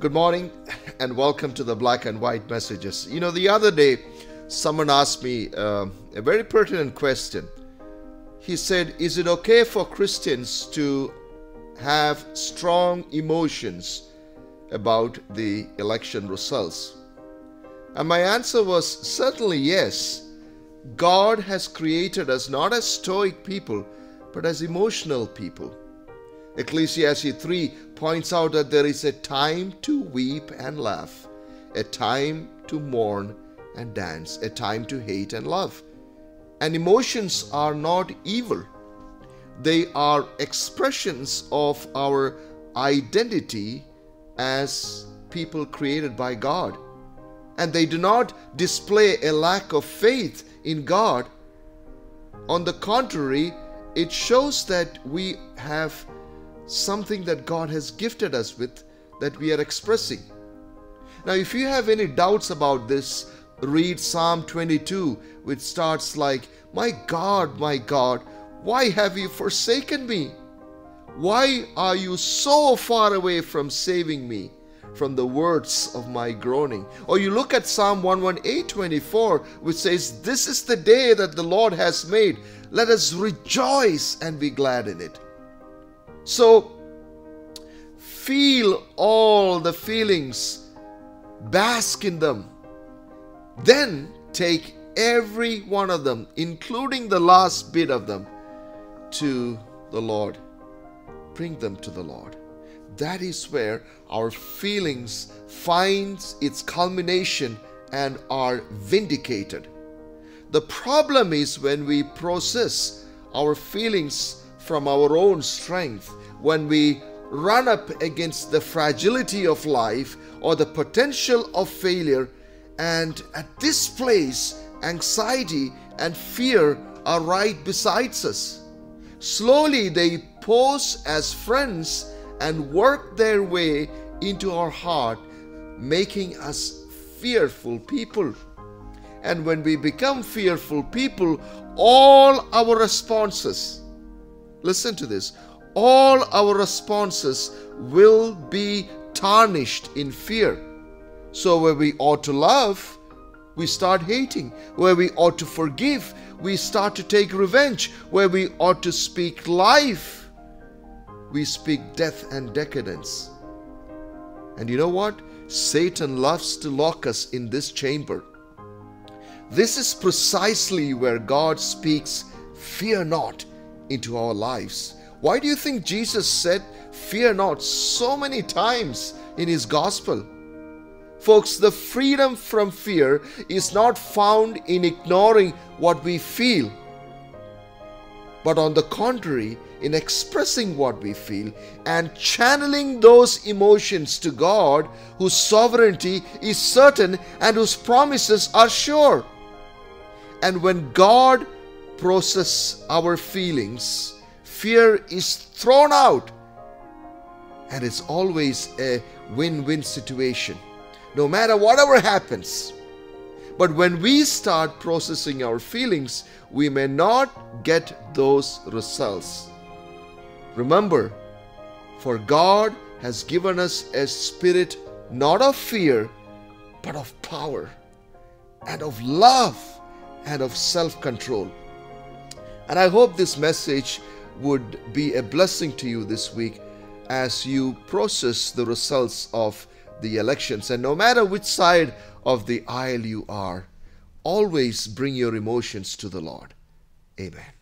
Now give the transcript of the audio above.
Good morning and welcome to the Black and White Messages. The other day, someone asked me a very pertinent question. He said, is it okay for Christians to have strong emotions about the election results? And my answer was certainly yes. God has created us not as stoic people, but as emotional people. Ecclesiastes 3 points out that there is a time to weep and laugh, a time to mourn and dance, a time to hate and love. And emotions are not evil. They are expressions of our identity as people created by God. And they do not display a lack of faith in God. On the contrary, it shows that we have something that God has gifted us with that we are expressing. Now, if you have any doubts about this, read Psalm 22, which starts like, my God, why have you forsaken me? Why are you so far away from saving me from the words of my groaning?" Or you look at Psalm 118:24, which says, "This is the day that the Lord has made. Let us rejoice and be glad in it." So, feel all the feelings, bask in them. Then take every one of them, including the last bit of them, to the Lord. Bring them to the Lord. That is where our feelings finds its culmination and are vindicated. The problem is when we process our feelings from our own strength, when we run up against the fragility of life or the potential of failure, and at this place, anxiety and fear are right beside us. Slowly they pose as friends and work their way into our heart, making us fearful people. And when we become fearful people, all our responses, listen to this, all our responses will be tarnished in fear. So where we ought to love, we start hating. Where we ought to forgive, we start to take revenge. Where we ought to speak life, we speak death and decadence. And you know what? Satan loves to lock us in this chamber. This is precisely where God speaks, "Fear not," into our lives. Why do you think Jesus said, "Fear not," so many times in his gospel? Folks, the freedom from fear is not found in ignoring what we feel, but on the contrary, in expressing what we feel and channeling those emotions to God, whose sovereignty is certain and whose promises are sure. And when God processes our feelings, fear is thrown out, and it's always a win-win situation, no matter whatever happens. But when we start processing our feelings, we may not get those results. Remember, for God has given us a spirit not of fear, but of power and of love and of self-control. And I hope this message would be a blessing to you this week as you process the results of the elections. And no matter which side of the aisle you are, always bring your emotions to the Lord. Amen.